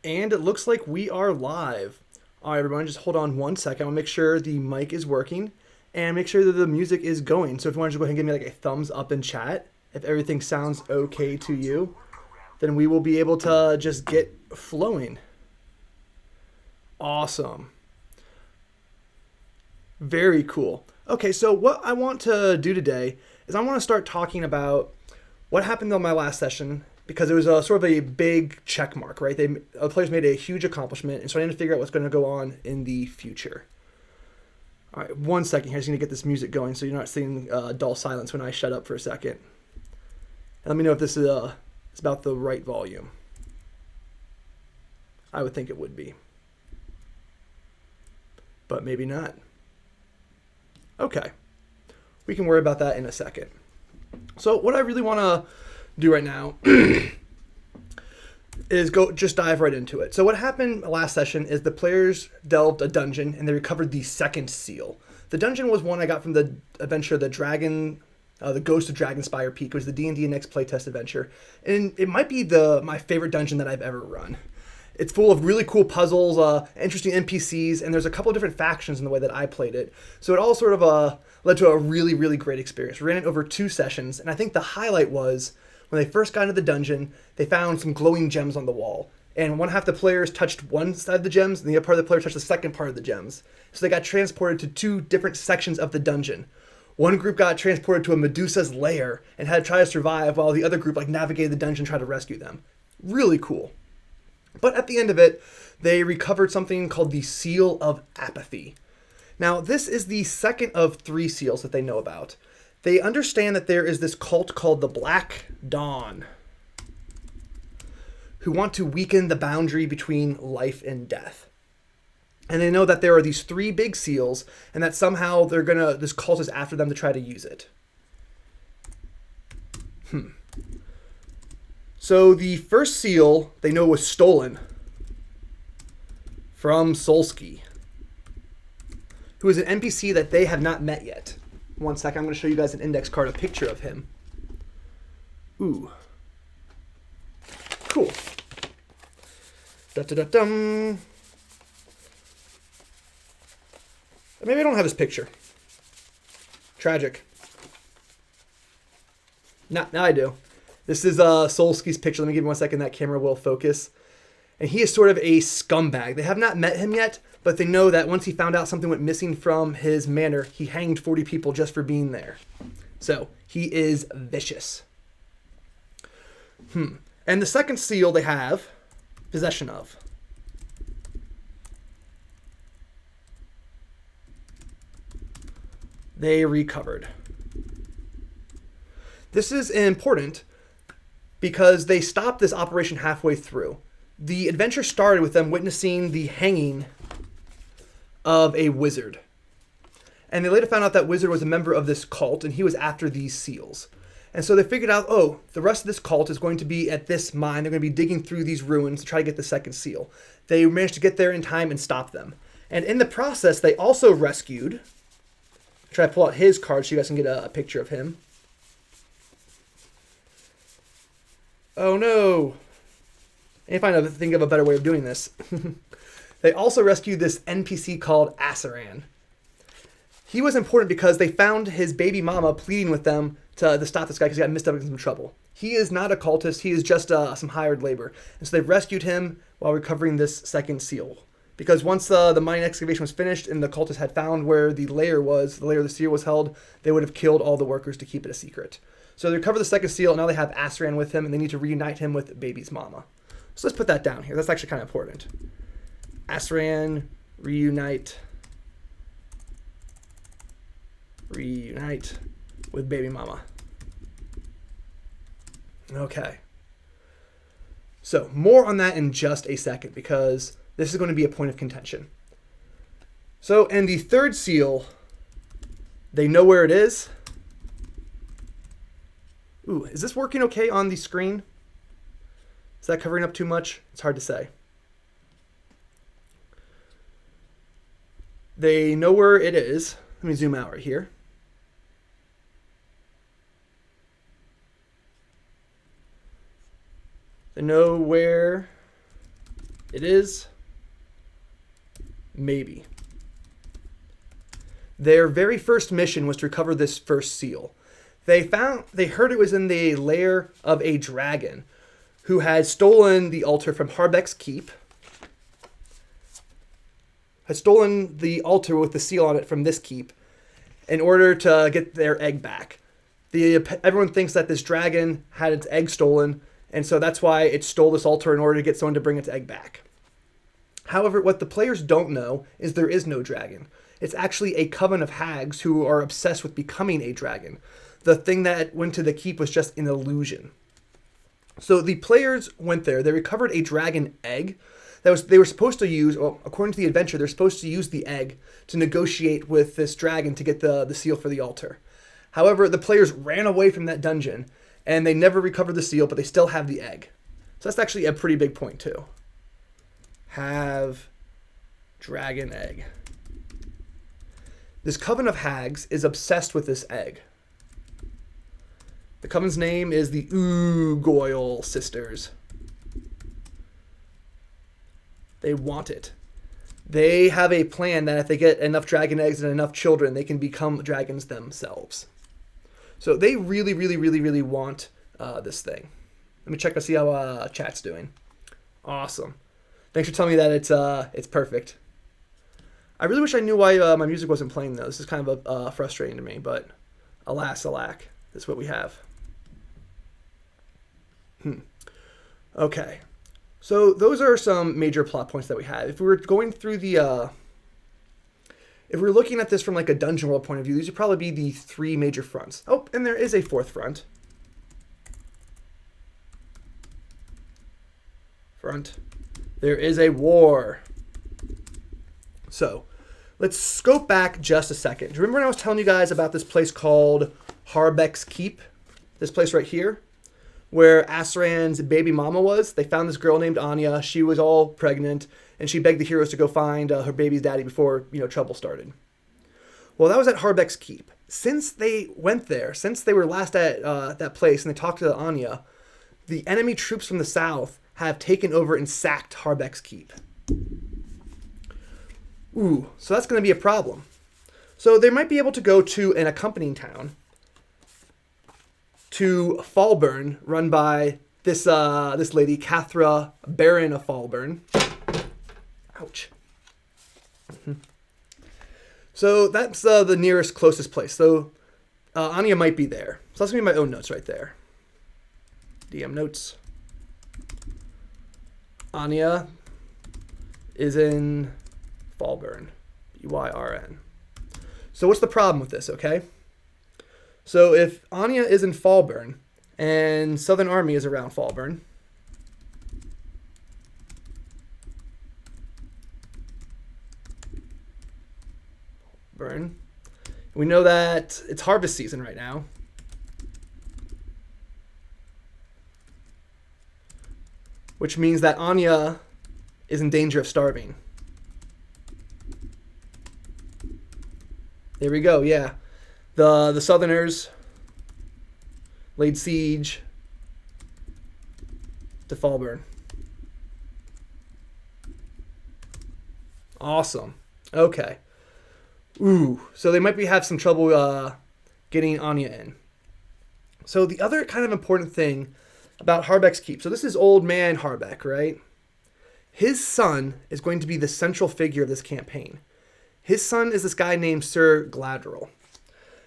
And it looks like we are live. All right, everyone, just hold on one second. I'll make sure the mic is working and make sure that the music is going. So if you want to go ahead and give me like a thumbs up in chat, if everything sounds okay to you, then we will be able to just get flowing. Awesome. Very cool. Okay, so what I want to do today is I want to start talking about what happened on my last session, because it was a sort of a big check mark, right? The players made a huge accomplishment, and so I need to figure out what's going to go on in the future. All right, one second here. I just need to get this music going so you're not seeing dull silence when I shut up for a second. And let me know if this is about the right volume. I would think it would be, but maybe not. Okay, we can worry about that in a second. So what I really want to do right now is just dive right into it. So what happened last session is the players delved a dungeon and they recovered the second seal. The dungeon was one I got from the adventure The Ghost of Dragonspire Peak. It was the D&D Next playtest adventure, and it might be my favorite dungeon that I've ever run. It's full of really cool puzzles, interesting NPCs, and there's a couple of different factions in the way that I played it. So it all sort of led to a really, really great experience. We ran it over 2 sessions, and I think the highlight was when they first got into the dungeon, they found some glowing gems on the wall. And one half the players touched one side of the gems, and the other part of the players touched the second part of the gems. So they got transported to 2 different sections of the dungeon. One group got transported to a Medusa's lair and had to try to survive, while the other group navigated the dungeon and tried to rescue them. Really cool. But at the end of it, they recovered something called the Seal of Apathy. Now, this is the second of 3 seals that they know about. They understand that there is this cult called the Black Dawn, who want to weaken the boundary between life and death. And they know that there are these 3 big seals, and that somehow this cult is after them to try to use it. So the first seal they know was stolen from Solsky, who is an NPC that they have not met yet. One second, I'm going to show you guys an index card, a picture of him. Ooh. Cool. Da-da-da-dum. Maybe I don't have his picture. Tragic. Now I do. This is Solsky's picture. Let me give you 1 second. That camera will focus. And he is sort of a scumbag. They have not met him yet, but they know that once he found out something went missing from his manor, he hanged 40 people just for being there. So he is vicious. And the second seal they have possession of. They recovered. This is important because they stopped this operation halfway through. The adventure started with them witnessing the hanging of a wizard. And they later found out that wizard was a member of this cult, and he was after these seals. And so they figured out, the rest of this cult is going to be at this mine. They're going to be digging through these ruins to try to get the second seal. They managed to get there in time and stop them. And in the process, they also rescued... Try to pull out his card so you guys can get a picture of him. Oh no! I need to think of a better way of doing this. They also rescued this NPC called Asaran. He was important because they found his baby mama pleading with them to stop this guy because he got mixed up in some trouble. He is not a cultist. He is just some hired labor. And so they've rescued him while recovering this second seal. Because once the mine excavation was finished and the cultists had found where the lair of the seal was held, they would have killed all the workers to keep it a secret. So they recovered the second seal, and now they have Asaran with him, and they need to reunite him with baby's mama. So let's put that down here. That's actually kind of important. Asaran, reunite with baby mama. Okay. So more on that in just a second, because this is going to be a point of contention. So, and the third seal, they know where it is. Ooh, is this working okay on the screen? Is that covering up too much? It's hard to say. They know where it is. Let me zoom out right here. They know where It is maybe. Their very first mission was to recover this first seal. They heard it was in the lair of a dragon who had stolen the altar from Harbeck's keep. Had stolen the altar with the seal on it from this keep in order to get their egg back. Everyone thinks that this dragon had its egg stolen, and so that's why it stole this altar in order to get someone to bring its egg back. However, what the players don't know is there is no dragon. It's actually a coven of hags who are obsessed with becoming a dragon. The thing that went to the keep was just an illusion. So the players went there. They recovered a dragon egg. They were supposed to use, well, according to the adventure, they're supposed to use the egg to negotiate with this dragon to get the seal for the altar. However, the players ran away from that dungeon, and they never recovered the seal, but they still have the egg. So that's actually a pretty big point, too. Have dragon egg. This coven of hags is obsessed with this egg. The coven's name is the Ugoyle sisters. They want it. They have a plan that if they get enough dragon eggs and enough children, they can become dragons themselves. So they really, really, really, really want this thing. Let me check to see how chat's doing. Awesome. Thanks for telling me that it's perfect. I really wish I knew why my music wasn't playing, though. This is kind of frustrating to me, but alas, alack. That's what we have. Okay. So those are some major plot points that we have. If we were going through if we're looking at this from like a dungeon world point of view, these would probably be the three major fronts. Oh, and there is a fourth front. There is a war. So, let's scope back just a second. Remember when I was telling you guys about this place called Harbeck's Keep? This place right here? Where Asaran's baby mama was? They found this girl named Anya. She was all pregnant, and she begged the heroes to go find her baby's daddy before, trouble started. Well, that was at Harbeck's Keep. Since they went there, since they were last at that place and they talked to Anya, the enemy troops from the south have taken over and sacked Harbeck's Keep. Ooh, so that's going to be a problem. So they might be able to go to an accompanying town, to Fallburn, run by this lady, Cathra, Baron of Fallburn. Ouch. So that's the nearest, closest place. So Anya might be there. So that's going to be my own notes right there. DM notes. Anya is in Fallburn. Byrn. So what's the problem with this, okay? So if Anya is in Fallburn and Southern Army is around Fallburn, we know that it's harvest season right now. Which means that Anya is in danger of starving. There we go, yeah. The Southerners laid siege to Fallburn. Awesome. Okay. Ooh, so they might have some trouble getting Anya in. So the other kind of important thing about Harbeck's Keep. So this is old man Harbeck, right? His son is going to be the central figure of this campaign. His son is this guy named Sir Gladriel.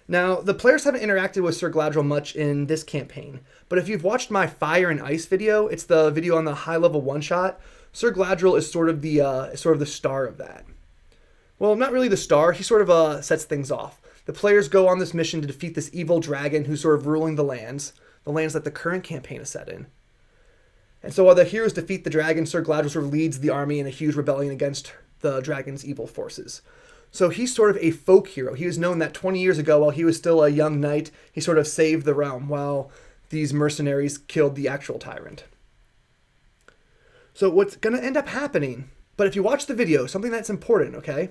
Now, the players haven't interacted with Sir Gladriel much in this campaign, but if you've watched my Fire and Ice video, it's the video on the high-level one-shot, Sir Gladriel is sort of the star of that. Well, not really the star, he sort of sets things off. The players go on this mission to defeat this evil dragon who's sort of ruling the lands that the current campaign is set in. And so while the heroes defeat the dragon, Sir Gladriel sort of leads the army in a huge rebellion against the dragon's evil forces. So he's sort of a folk hero. He was known that 20 years ago, while he was still a young knight, he sort of saved the realm while these mercenaries killed the actual tyrant. So what's going to end up happening, but if you watch the video, something that's important, okay?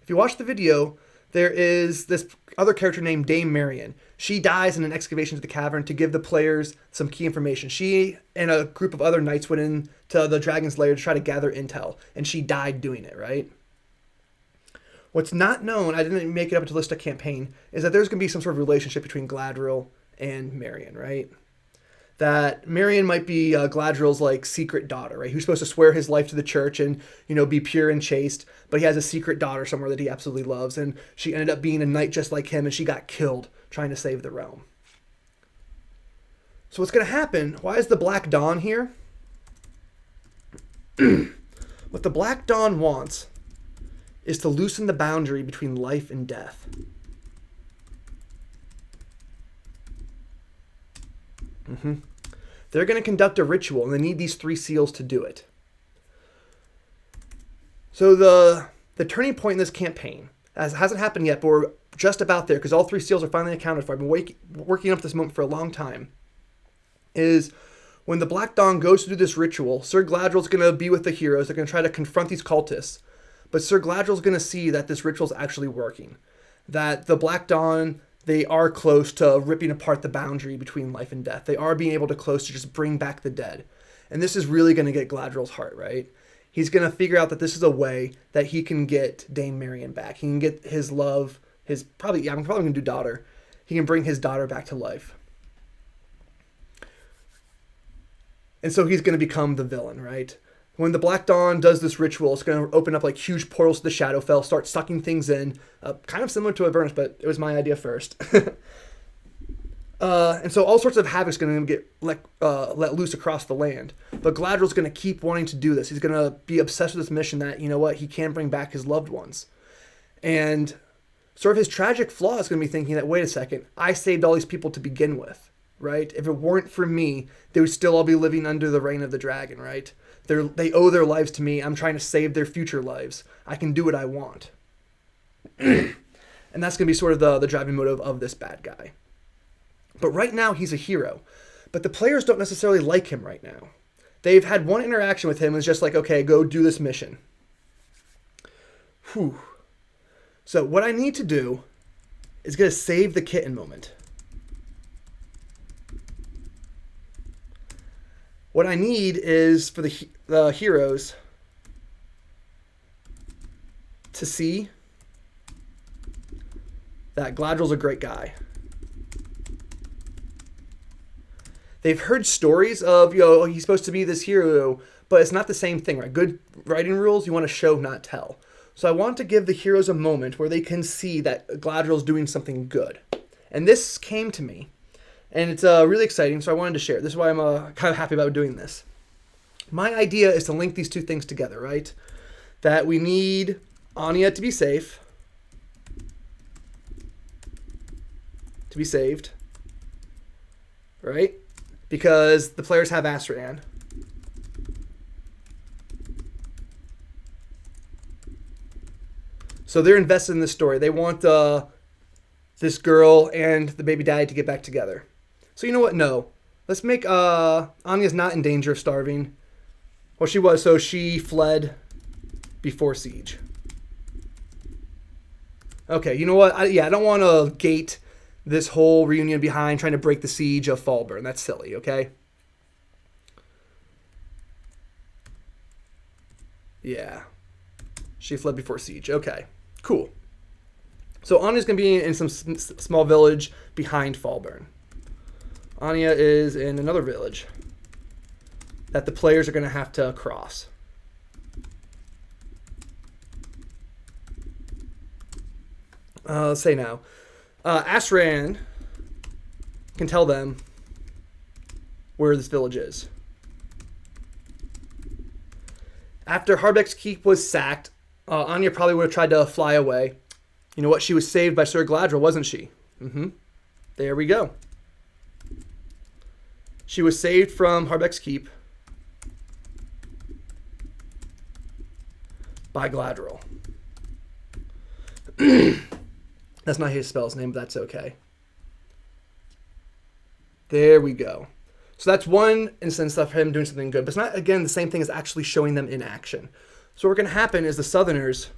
If you watch the video, there is this other character named Dame Marion. She dies in an excavation to the cavern to give the players some key information. She and a group of other knights went into the dragon's lair to try to gather intel, and she died doing it, right? What's not known, I didn't make it up into list a campaign, is that there's going to be some sort of relationship between Galadriel and Marion, right? That Marion might be Galadriel's like secret daughter, right? Who's supposed to swear his life to the church and, you know, be pure and chaste, but he has a secret daughter somewhere that he absolutely loves, and she ended up being a knight just like him, and she got killed trying to save the realm. So what's going to happen? Why is the Black Dawn here? What the Black Dawn wants is to loosen the boundary between life and death. They're going to conduct a ritual, and they need these 3 seals to do it. So the turning point in this campaign, as hasn't happened yet, but we're just about there, because all 3 seals are finally accounted for. I've been working up this moment for a long time, is when the Black Dawn goes to do this ritual, Sir Galadriel's going to be with the heroes. They're going to try to confront these cultists. But Sir Galadriel's going to see that this ritual is actually working. That the Black Dawn, they are close to ripping apart the boundary between life and death. They are being able to close to just bring back the dead. And this is really going to get Galadriel's heart, right? He's going to figure out that this is a way that he can get Dame Marion back. He can get his love, I'm probably going to do daughter. He can bring his daughter back to life. And so he's going to become the villain, right? When the Black Dawn does this ritual, it's going to open up like huge portals to the Shadowfell, start sucking things in, kind of similar to Avernus, but it was my idea first. And so all sorts of havoc's going to get let loose across the land. But Galadriel's going to keep wanting to do this. He's going to be obsessed with this mission that, you know what, he can bring back his loved ones. And sort of his tragic flaw is going to be thinking that, wait a second, I saved all these people to begin with, right? If it weren't for me, they would still all be living under the reign of the dragon, right? They owe their lives to me. I'm trying to save their future lives. I can do what I want. And that's going to be sort of the driving motive of this bad guy. But right now, he's a hero. But the players don't necessarily like him right now. They've had one interaction with him, and it's just like, okay, go do this mission. Whew. So what I need to do is get a save the kitten moment. What I need is for the heroes to see that Galadriel's a great guy. They've heard stories of, he's supposed to be this hero, but it's not the same thing, right? Good writing rules, you want to show, not tell. So I want to give the heroes a moment where they can see that Galadriel's doing something good. And this came to me. And it's really exciting, so I wanted to share it. This is why I'm kind of happy about doing this. My idea is to link these 2 things together, right? That we need Anya to be safe. To be saved. Right? Because the players have Asrian. So they're invested in this story. They want this girl and the baby daddy to get back together. So you know what? No. Let's make Anya's not in danger of starving. Well, she was, so she fled before siege. Okay, you know what? I don't want to gate this whole reunion behind trying to break the siege of Fallburn. That's silly, okay? Yeah. She fled before siege. Okay, cool. So Anya's going to be in some small village behind Fallburn. Anya is in another village that the players are going to have to cross. Let's say now. Asrian can tell them where this village is. After Harbek's Keep was sacked, Anya probably would have tried to fly away. You know what? She was saved by Sir Galadriel, wasn't she? There we go. She was saved from Harbek's Keep by Galadriel. That's not how you spell his name, but that's okay. There we go. So that's one instance of him doing something good. But it's not, again, the same thing as actually showing them in action. So what's going to happen is the Southerners,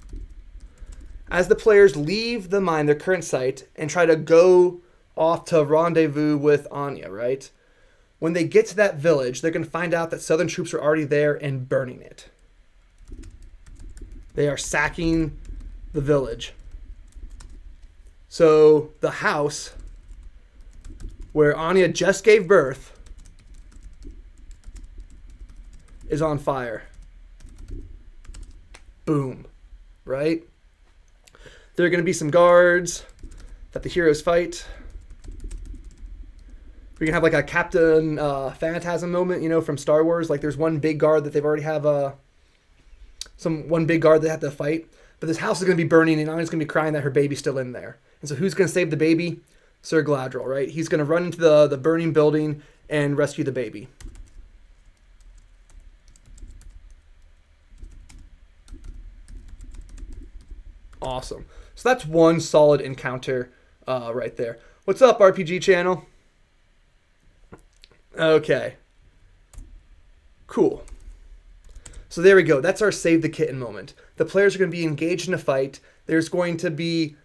As the players leave the mine, their current site, and try to go off to rendezvous with Anya, right? When they get to that village, they're going to find out that Southern troops are already there and burning it. They are sacking the village. So the house where Anya just gave birth is on fire. Boom. Right? There are going to be some guards that the heroes fight. We can have like a Captain Phantasm moment, you know, from Star Wars. Like there's one big guard that they've already have one big guard they have to fight. But this house is going to be burning and Anya's going to be crying that her baby's still in there. And so who's going to save the baby? Sir Gladriel, right? He's going to run into the burning building and rescue the baby. Awesome. So that's one solid encounter right there. What's up, RPG channel? Okay. Cool. So there we go. That's our save the kitten moment. The players are going to be engaged in a fight. There's going to be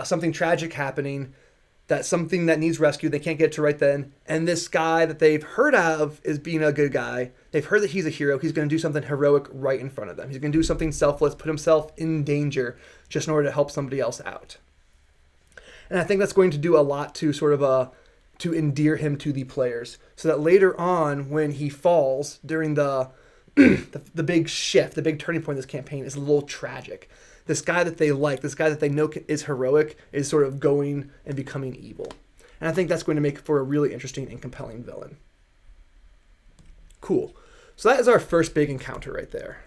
something tragic happening. That's something that needs rescue. They can't get to right then. And this guy that they've heard of is being a good guy. They've heard that he's a hero. He's going to do something heroic right in front of them. He's going to do something selfless, put himself in danger just in order to help somebody else out. And I think that's going to do a lot to sort of to endear him to the players, so that later on when he falls during the big shift, the big turning point in this campaign is a little tragic. This guy that they like, this guy that they know is heroic, is sort of going and becoming evil. And I think that's going to make for a really interesting and compelling villain. Cool. So that is our first big encounter right there.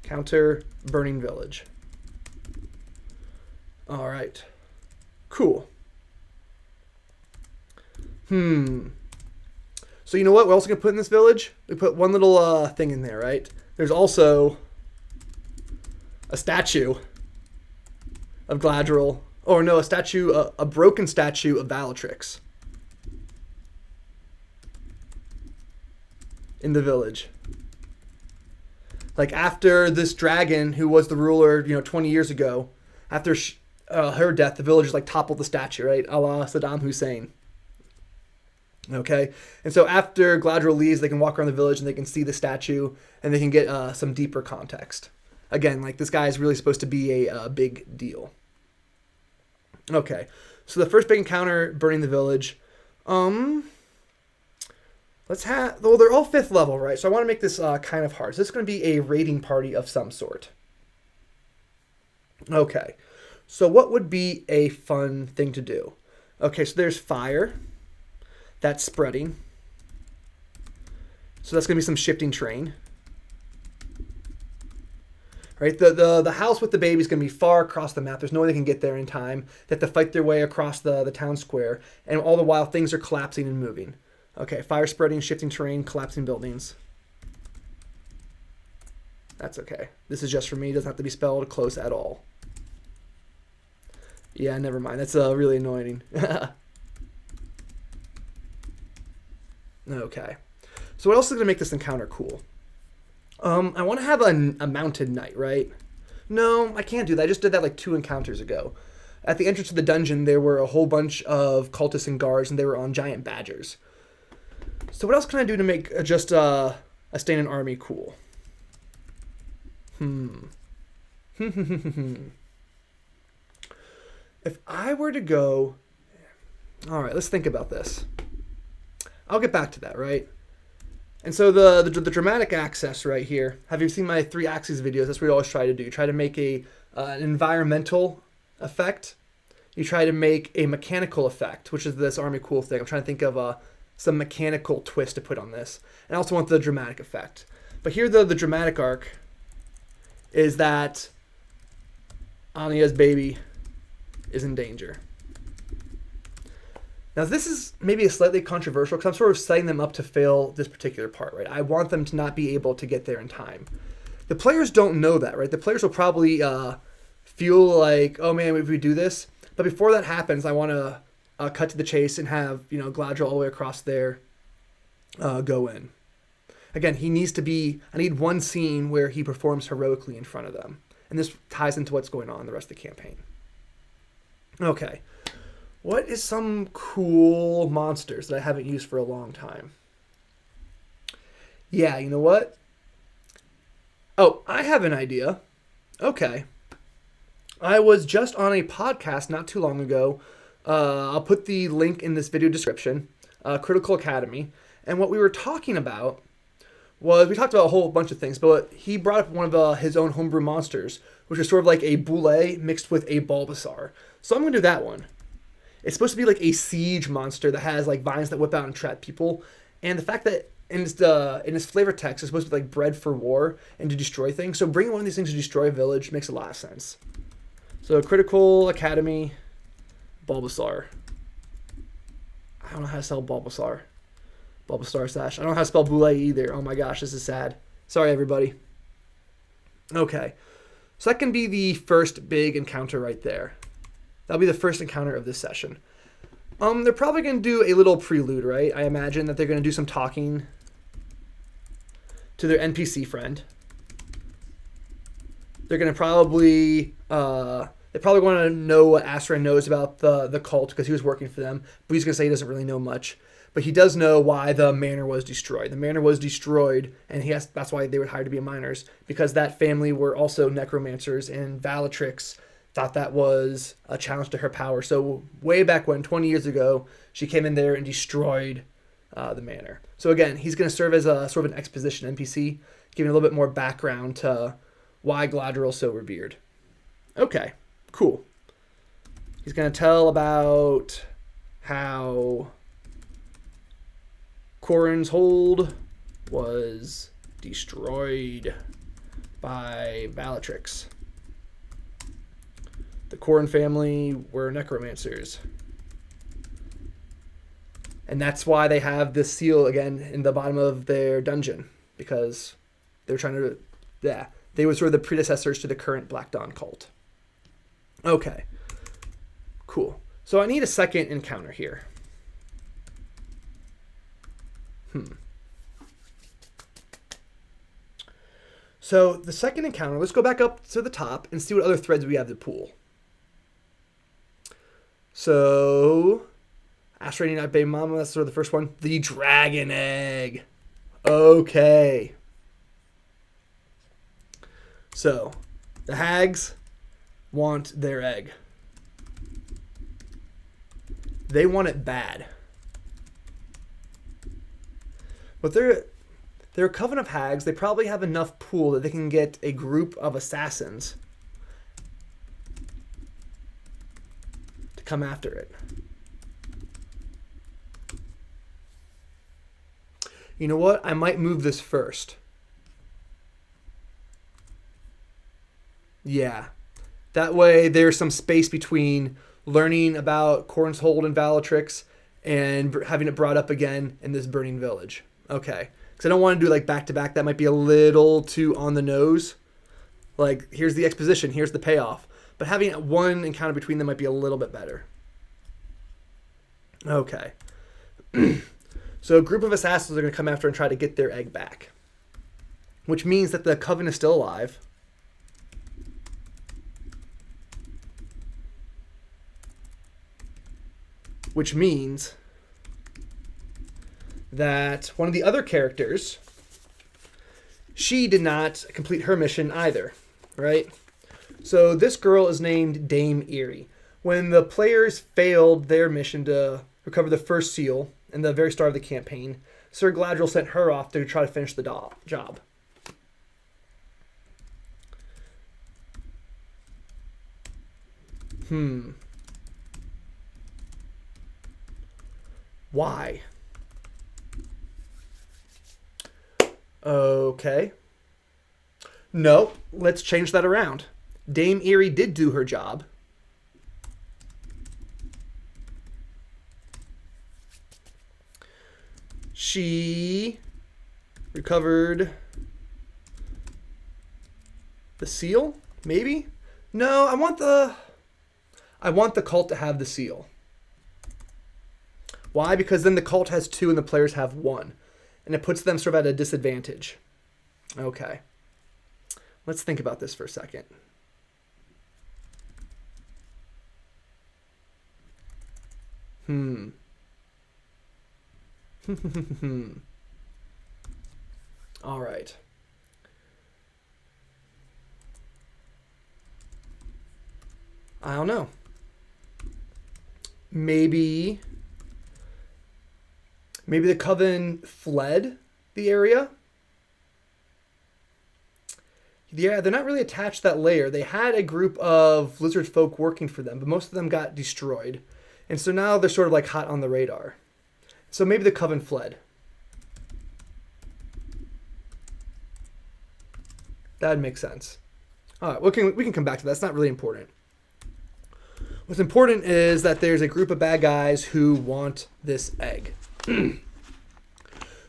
Counter Burning Village. All right. Cool. So you know what we're also going to put in this village? We put one little thing in there, right? There's also a statue of Gladriel. Or no, a broken statue of Bellatrix in the village. Like after this dragon, who was the ruler, 20 years ago, after her death, the villagers like toppled the statue, right? A la Saddam Hussein. Okay, and so after Gladriel leaves, they can walk around the village and they can see the statue and they can get some deeper context. Again, like this guy is really supposed to be a big deal. Okay, so the first big encounter, burning the village. Well, they're all 5th level, right? So I want to make this kind of hard. So this is going to be a raiding party of some sort. Okay, so what would be a fun thing to do? Okay, so there's fire. That's spreading. So that's going to be some shifting terrain. Right? The house with the baby is going to be far across the map. There's no way they can get there in time. They have to fight their way across the town square. And all the while, things are collapsing and moving. Okay, fire spreading, shifting terrain, collapsing buildings. That's okay. This is just for me. It doesn't have to be spelled close at all. Yeah, never mind. That's really annoying. Okay. So what else is going to make this encounter cool? I want to have a mounted knight, right? No, I can't do that. I just did that like 2 encounters ago. At the entrance to the dungeon, there were a whole bunch of cultists and guards, and they were on giant badgers. So what else can I do to make just a standing army cool? If I were to go... All right, let's think about this. I'll get back to that, right? And so the dramatic access right here. Have you seen my 3 axes videos? That's what we always try to do. You try to make an environmental effect. You try to make a mechanical effect, which is this army cool thing. I'm trying to think of some mechanical twist to put on this. And I also want the dramatic effect. But here the dramatic arc is that Anya's baby is in danger. Now, this is maybe a slightly controversial because I'm sort of setting them up to fail this particular part, right? I want them to not be able to get there in time. The players don't know that, right? The players will probably feel like, oh man, if we do this. But before that happens, I want to cut to the chase and have, Gladriel all the way across there go in. Again, he needs to be, I need one scene where he performs heroically in front of them. and this ties into what's going on in the rest of the campaign. Okay, what is some cool monsters that I haven't used for a long time? Yeah, you know what? Oh, I have an idea. Okay. I was just on a podcast not too long ago. I'll put the link in this video description, Critical Academy. And what we were talking about was, we talked about a whole bunch of things, but he brought up one of his own homebrew monsters, which is sort of like a Boule mixed with a Bulbasaur. So I'm going to do that one. It's supposed to be like a siege monster that has like vines that whip out and trap people. And the fact that in its flavor text, it's supposed to be like bred for war and to destroy things. So bringing one of these things to destroy a village makes a lot of sense. So Critical Academy, Bulbasaur. I don't know how to spell Bulbasaur. Bulbasaur slash. I don't know how to spell Boule either. Oh my gosh, this is sad. Sorry, everybody. Okay. So that can be the first big encounter right there. That'll be the first encounter of this session. They're probably going to do a little prelude, right? I imagine that they're going to do some talking to their NPC friend. They're going to probably... they probably want to know what Astrid knows about the cult because he was working for them. But he's going to say he doesn't really know much. But he does know why the manor was destroyed. The manor was destroyed, and that's why they were hired to be miners, because that family were also necromancers, and Valatrix thought that was a challenge to her power. So way back when, 20 years ago, she came in there and destroyed the manor. So again, he's going to serve as a sort of an exposition NPC, giving a little bit more background to why Galadriel's so revered. Okay, cool. He's going to tell about how Corin's hold was destroyed by Valatrix. The Corin family were necromancers. And that's why they have this seal again in the bottom of their dungeon. Because they're trying to... Yeah, they were sort of the predecessors to the current Black Dawn cult. Okay. Cool. So I need a second encounter here. So the second encounter, let's go back up to the top and see what other threads we have to pull. So, Astrid Night Bay Mama, that's sort of the first one. The dragon egg. Okay. So, the hags want their egg. They want it bad. But they're a coven of hags. They probably have enough pool that they can get a group of assassins to come after it. You know what? I might move this first. Yeah. That way there's some space between learning about Corin's hold and Valatrix and having it brought up again in this burning village. Okay. Because I don't want to do like back to back. That might be a little too on the nose. Like, here's the exposition, here's the payoff. But having one encounter between them might be a little bit better. Okay. So a group of assassins are going to come after and try to get their egg back. Which means that the coven is still alive. Which means that one of the other characters, she did not complete her mission either, right? So this girl is named Dame Eerie. When the players failed their mission to recover the first seal in the very start of the campaign, Sir Galadriel sent her off to try to finish the job. Why? Okay. No, let's change that around. Dame Eerie did do her job. She recovered the seal, maybe? No, I want the cult to have the seal. Why? Because then the cult has 2 and the players have 1. And it puts them sort of at a disadvantage. Okay. Let's think about this for a second. Hmm. All right. I don't know. Maybe the Coven fled the area. Yeah, they're not really attached to that layer. They had a group of lizard folk working for them, but most of them got destroyed. And so now they're sort of like hot on the radar. So maybe the Coven fled. That'd make sense. All right, we can come back to that. That's not really important. What's important is that there's a group of bad guys who want this egg.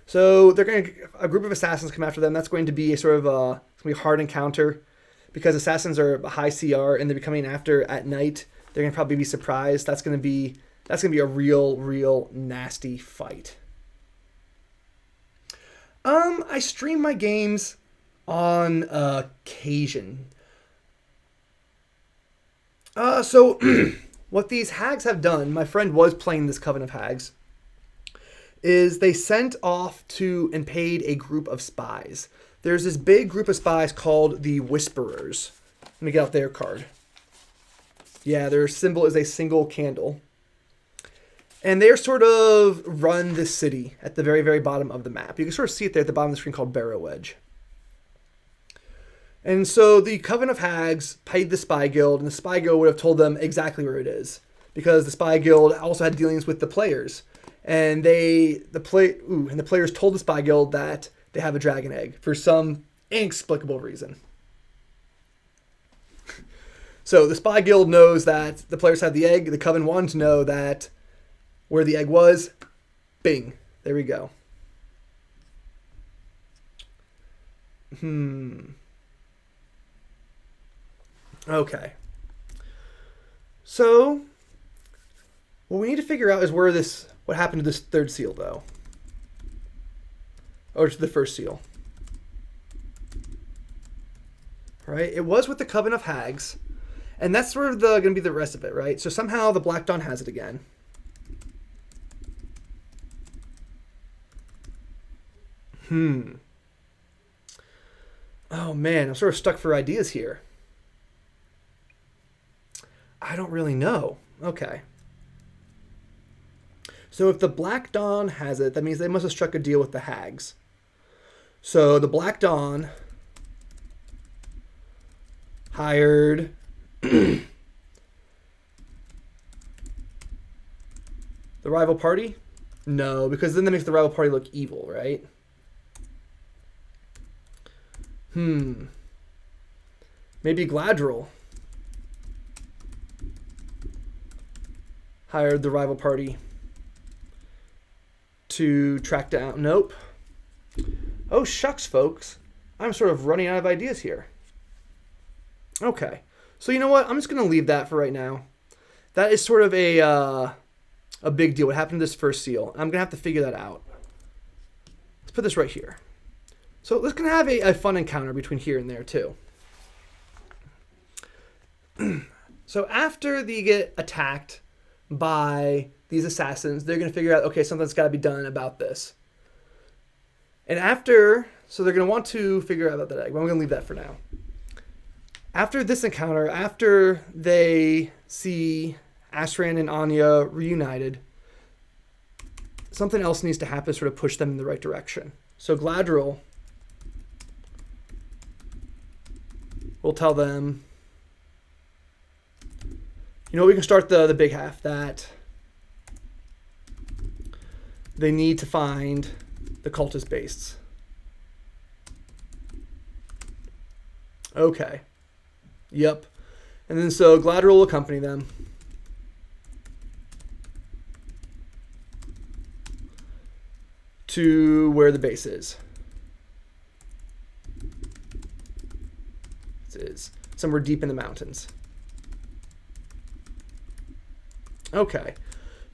So a group of assassins come after them. That's going to be a sort of a hard encounter because assassins are a high CR and they're coming after at night. They're going to probably be surprised. That's going to be a real nasty fight. I stream my games on occasion. So what these hags have done, my friend was playing this Coven of Hags, is they sent off to and paid a group of spies. There's this big group of spies called the Whisperers. Let me get out their card. Yeah, their symbol is a single candle. And they're sort of run this city at the very, very bottom of the map. You can sort of see it there at the bottom of the screen called Barrow Edge. And so the Coven of Hags paid the Spy Guild, and the Spy Guild would have told them exactly where it is. Because the Spy Guild also had dealings with the players. And the players told the Spy Guild that they have a dragon egg for some inexplicable reason. So the Spy Guild knows that the players have the egg. The Coven wanted to know that where the egg was. Bing. There we go. Okay. So what we need to figure out is what happened to this third seal, though. Or to the first seal. Right? It was with the Coven of Hags. And that's sort of going to be the rest of it, right? So somehow the Black Dawn has it again. Oh, man. I'm sort of stuck for ideas here. I don't really know. Okay. So if the Black Dawn has it, that means they must have struck a deal with the Hags. So the Black Dawn hired the rival party? No, because then that makes the rival party look evil, right? Maybe Gladriel hired the rival party to track down... Nope. Oh, shucks, folks. I'm sort of running out of ideas here. Okay. So you know what? I'm just going to leave that for right now. That is sort of a big deal. What happened to this first seal? I'm going to have to figure that out. Let's put this right here. So let's going to have a fun encounter between here and there, too. So after they get attacked by these assassins, they're going to figure out, okay, something's got to be done about this. And so they're going to want to figure out about that egg. But I'm going to leave that for now. After this encounter, after they see Ashran and Anya reunited, something else needs to happen to sort of push them in the right direction. So Gladriel will tell them, you know, we can start the big half, that they need to find the cultist bastes. Okay. Yep. And then so Gladriel will accompany them. To where the base is. It is somewhere deep in the mountains. Okay.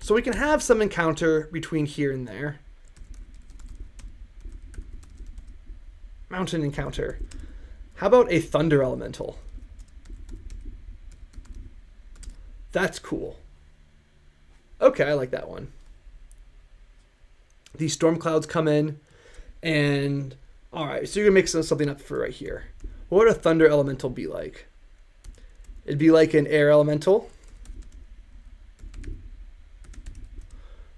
So we can have some encounter between here and there. Mountain encounter. How about a thunder elemental? That's cool. Okay, I like that one. These storm clouds come in, and all right, so you're gonna make something up for right here. What would a thunder elemental be like? It'd be like an air elemental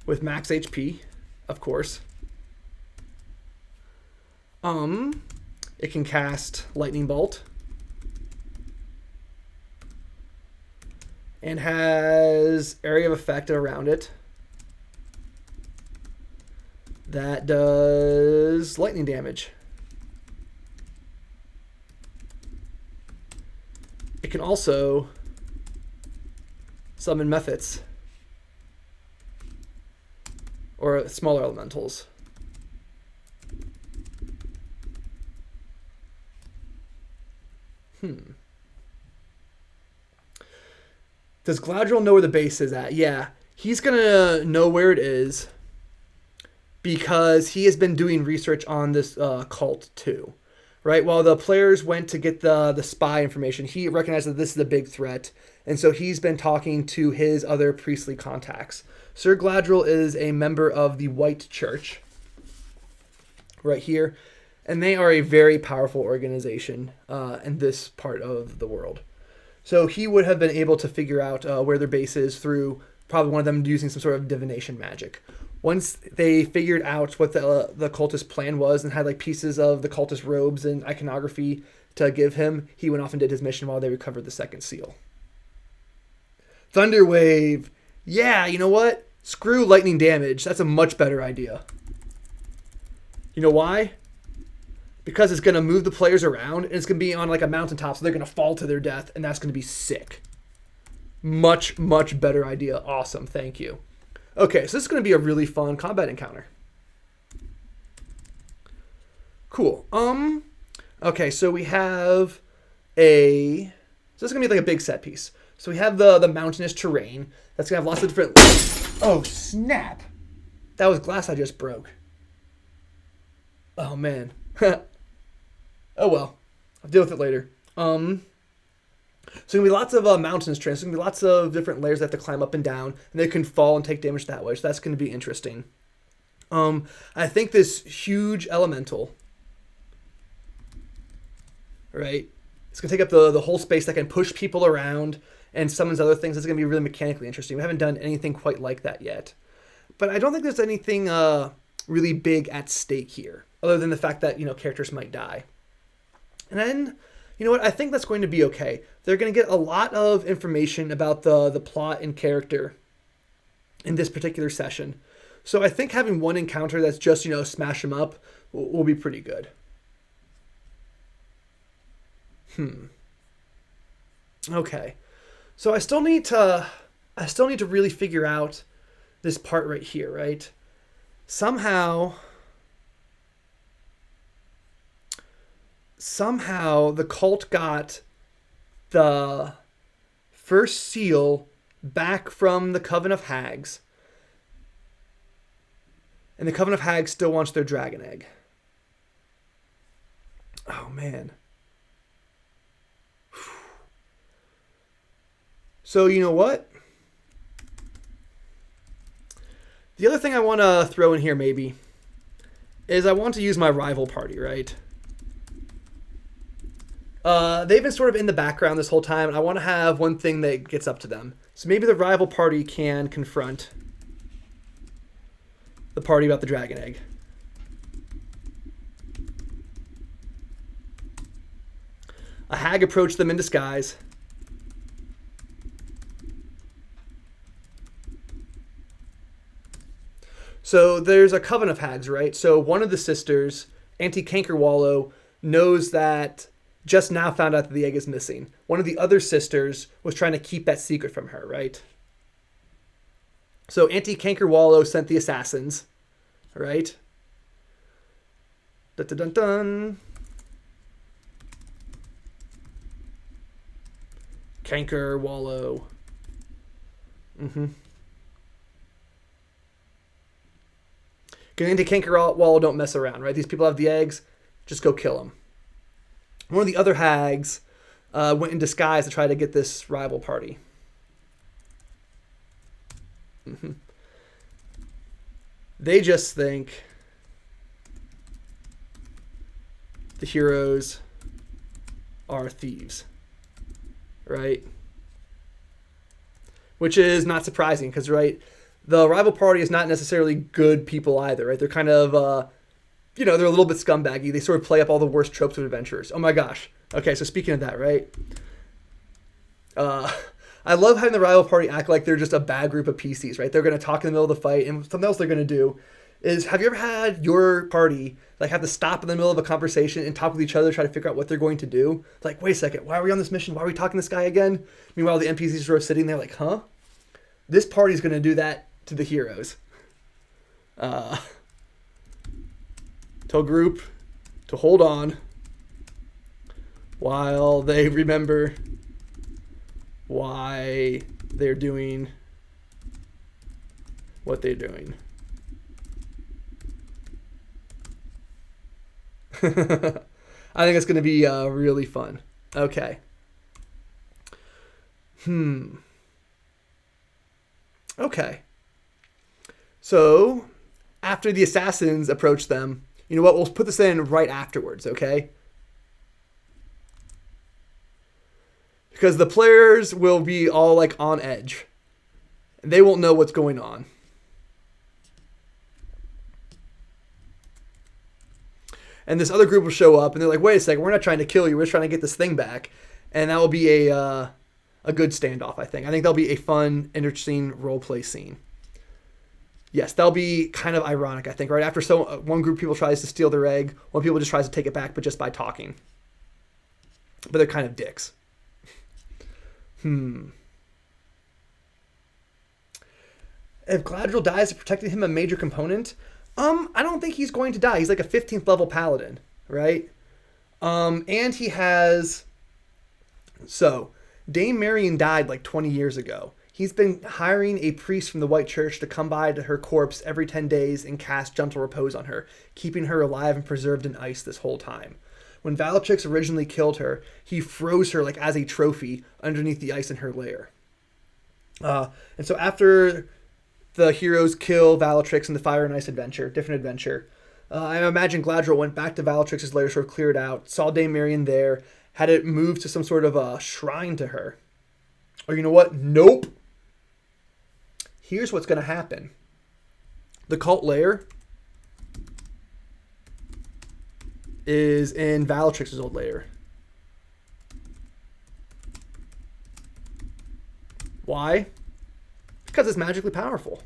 with max HP, of course. It can cast lightning bolt and has area of effect around it that does lightning damage. It can also summon mephits or smaller elementals. Does Gladriel know where the base is at? Yeah, he's going to know where it is because he has been doing research on this cult too, right? While the players went to get the spy information, he recognized that this is a big threat, and so he's been talking to his other priestly contacts. Sir Gladriel is a member of the White Church, right here, and they are a very powerful organization in this part of the world. So he would have been able to figure out where their base is through probably one of them using some sort of divination magic. Once they figured out what the cultist plan was and had like pieces of the cultist robes and iconography to give him, he went off and did his mission while they recovered the second seal. Thunder Wave. Yeah, you know what? Screw lightning damage. That's a much better idea. You know why? Because it's going to move the players around, and it's going to be on like a mountaintop, so they're going to fall to their death, and that's going to be sick. Much, much better idea. Awesome. Thank you. Okay, so this is going to be a really fun combat encounter. Cool. Okay, so we have so this is going to be like a big set piece. So we have the mountainous terrain. That's going to have lots of different... Oh, snap. That was glass I just broke. Oh, man. Oh, well. I'll deal with it later. So there's going to be lots of mountainous terrain. So there's going to be lots of different layers that have to climb up and down. And they can fall and take damage that way. So that's going to be interesting. I think this huge elemental... Right? It's going to take up the whole space that can push people around and summons other things. It's going to be really mechanically interesting. We haven't done anything quite like that yet. But I don't think there's anything really big at stake here, other than the fact that, characters might die. And then, you know what? I think that's going to be okay. They're going to get a lot of information about the plot and character in this particular session. So I think having one encounter that's just, smash them up will be pretty good. Okay. So I still need to really figure out this part right here, right? Somehow the cult got the first seal back from the Coven of Hags. And the Coven of Hags still wants their dragon egg. Oh, man. So you know what? The other thing I want to throw in here maybe is I want to use my rival party, right? They've been sort of in the background this whole time, and I want to have one thing that gets up to them. So maybe the rival party can confront the party about the dragon egg. A hag approached them in disguise. So there's a coven of hags, right? So one of the sisters, Auntie Cankerwallow, knows that just now found out that the egg is missing. One of the other sisters was trying to keep that secret from her, right? So Auntie Cankerwallow sent the assassins, right? Dun dun dun dun. Cankerwallow. Because Auntie Cankerwallow don't mess around, right? These people have the eggs. Just go kill them. One of the other hags went in disguise to try to get this rival party. They just think the heroes are thieves, right? Which is not surprising because, right, the rival party is not necessarily good people either, right? They're kind of, they're a little bit scumbaggy. They sort of play up all the worst tropes of adventurers. Oh my gosh. Okay, so speaking of that, right? I love having the rival party act like they're just a bad group of PCs, right? They're going to talk in the middle of the fight, and something else they're going to do is, have you ever had your party like have to stop in the middle of a conversation and talk with each other, try to figure out what they're going to do? Like, wait a second, why are we on this mission? Why are we talking to this guy again? Meanwhile, the NPCs are sort of sitting there like, huh? This party's going to do that to the heroes. Tell group to hold on while they remember why they're doing what they're doing. I think it's going to be really fun. Okay. Okay. So, after the assassins approach them, you know what? We'll put this in right afterwards, okay? Because the players will be all like on edge. They won't know what's going on. And this other group will show up and they're like, wait a second, we're not trying to kill you, we're just trying to get this thing back. And that will be a good standoff, I think. I think that'll be a fun, interesting roleplay scene. Yes, that'll be kind of ironic, I think, right? After one group of people tries to steal their egg, one people just tries to take it back, but just by talking. But they're kind of dicks. If Gladriel dies, protecting him a major component? I don't think he's going to die. He's like a 15th level paladin, right? And he has... So, Dame Marion died like 20 years ago. He's been hiring a priest from the White Church to come by to her corpse every 10 days and cast gentle repose on her, keeping her alive and preserved in ice this whole time. When Valatrix originally killed her, he froze her like as a trophy underneath the ice in her lair. And so after the heroes kill Valatrix in the Fire and Ice adventure, different adventure, I imagine Gladriel went back to Valatrix's lair, sort of cleared out, saw Dame Marion there, had it moved to some sort of a shrine to her. Or you know what? Nope. Here's what's going to happen. The cult lair is in Valatrix's old lair. Why? Because it's magically powerful.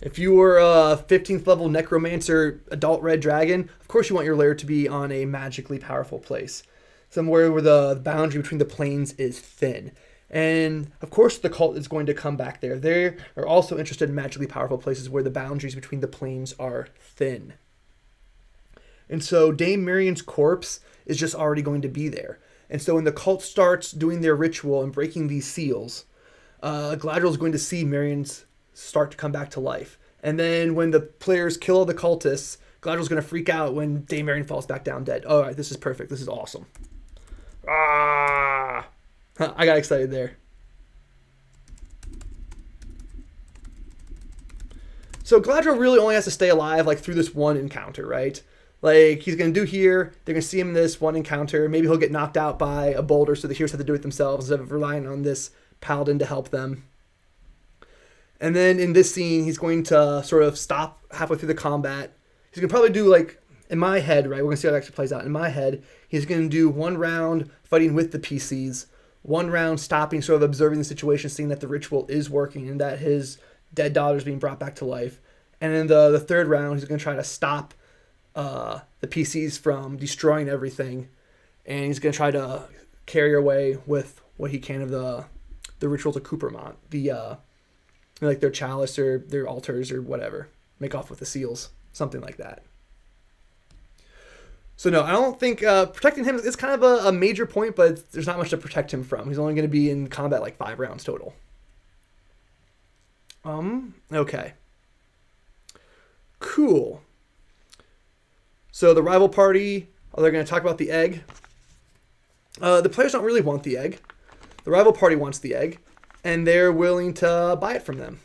If you were a 15th level necromancer adult red dragon, of course you want your lair to be on a magically powerful place. Somewhere where the boundary between the planes is thin. And of course the cult is going to come back there. They are also interested in magically powerful places where the boundaries between the planes are thin. And so Dame Marion's corpse is just already going to be there. And so when the cult starts doing their ritual and breaking these seals, Gladriel is going to see Marion's start to come back to life. And then when the players kill all the cultists, Gladriel's going to freak out when Dame Marion falls back down dead. All right, this is perfect. This is awesome. I got excited there. So Gladriel really only has to stay alive like through this one encounter, right? Like he's going to do here, they're going to see him in this one encounter. Maybe he'll get knocked out by a boulder so the heroes have to do it themselves instead of relying on this paladin to help them. And then in this scene, he's going to sort of stop halfway through the combat. He's going to probably do like, in my head, right? We're going to see how it actually plays out. In my head, he's going to do one round fighting with the PCs, one round stopping, sort of observing the situation, seeing that the ritual is working and that his dead daughter is being brought back to life. And in the third round, he's going to try to stop the PCs from destroying everything. And he's going to try to carry away with what he can of the rituals of Coopermont, like their chalice or their altars or whatever. Make off with the seals, something like that. So no, I don't think protecting him is kind of a major point, but there's not much to protect him from. He's only going to be in combat like 5 rounds total. Okay. Cool. So the rival party, they're going to talk about the egg. The players don't really want the egg. The rival party wants the egg, and they're willing to buy it from them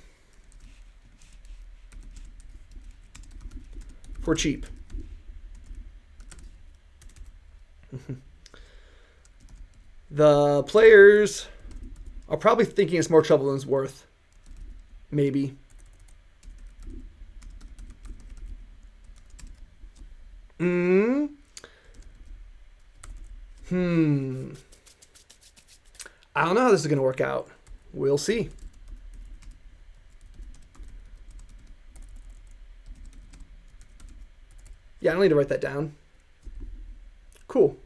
for cheap. The players are probably thinking it's more trouble than it's worth. Maybe. I don't know how this is going to work out. We'll see. Yeah, I don't need to write that down. Cool.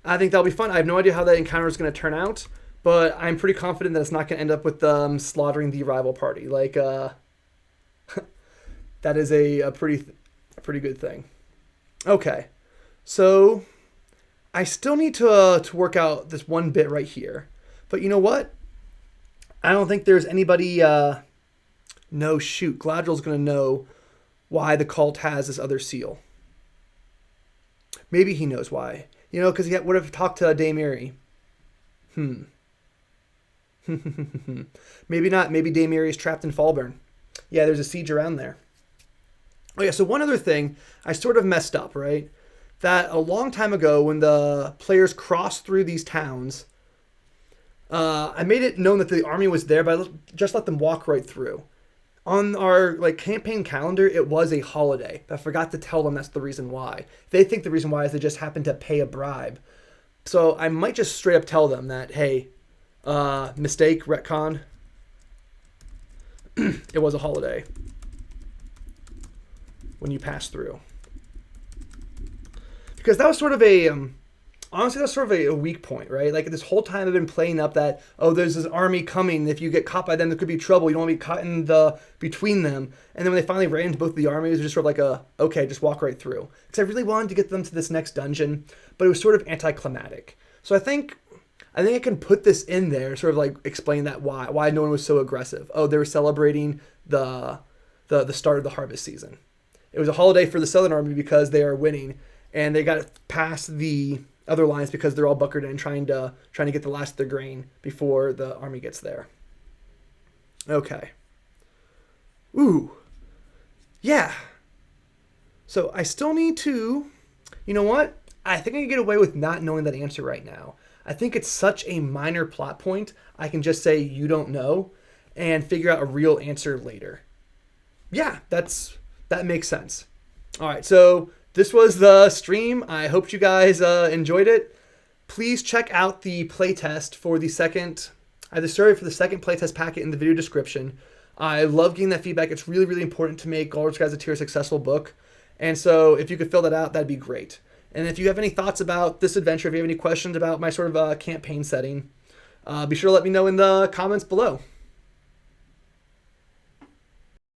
I think that'll be fun. I have no idea how that encounter is going to turn out, but I'm pretty confident that it's not going to end up with them slaughtering the rival party. Like, that is a pretty good thing. Okay, so I still need to work out this one bit right here. But you know what? I don't think there's anybody... no, shoot. Gladriel's going to know why the cult has this other seal. Maybe he knows why. You know, because he would have talked to Daemiri. Maybe not. Maybe Daemiri is trapped in Fallburn. Yeah, there's a siege around there. Oh yeah, so one other thing I sort of messed up, right? That a long time ago when the players crossed through these towns, I made it known that the army was there, but I just let them walk right through. On our campaign calendar, it was a holiday. I forgot to tell them that's the reason why. They think the reason why is they just happened to pay a bribe. So I might just straight up tell them that, hey, mistake, retcon. It was a holiday when you pass through. Because that was sort of a... honestly, that's sort of a weak point, right? Like, this whole time I've been playing up that, oh, there's this army coming. If you get caught by them, there could be trouble. You don't want to be caught in between them. And then when they finally ran into both of the armies, it was just sort of like okay, just walk right through. Because I really wanted to get them to this next dungeon, but it was sort of anticlimactic. So I think I can put this in there, sort of like explain that why no one was so aggressive. Oh, they were celebrating the start of the harvest season. It was a holiday for the Southern Army because they are winning, and they got past the other lines because they're all buckered in trying to get the last of their grain before the army gets there. Okay. Ooh. Yeah. So I still need to... You know what? I think I can get away with not knowing that answer right now. I think it's such a minor plot point, I can just say you don't know and figure out a real answer later. Yeah, that makes sense. All right, so this was the stream. I hope you guys enjoyed it. Please check out the playtest for the second... I have the survey for the second playtest packet in the video description. I love getting that feedback. It's really, really important to make Baldur's Gate a successful book. And so if you could fill that out, that'd be great. And if you have any thoughts about this adventure, if you have any questions about my sort of campaign setting, be sure to let me know in the comments below.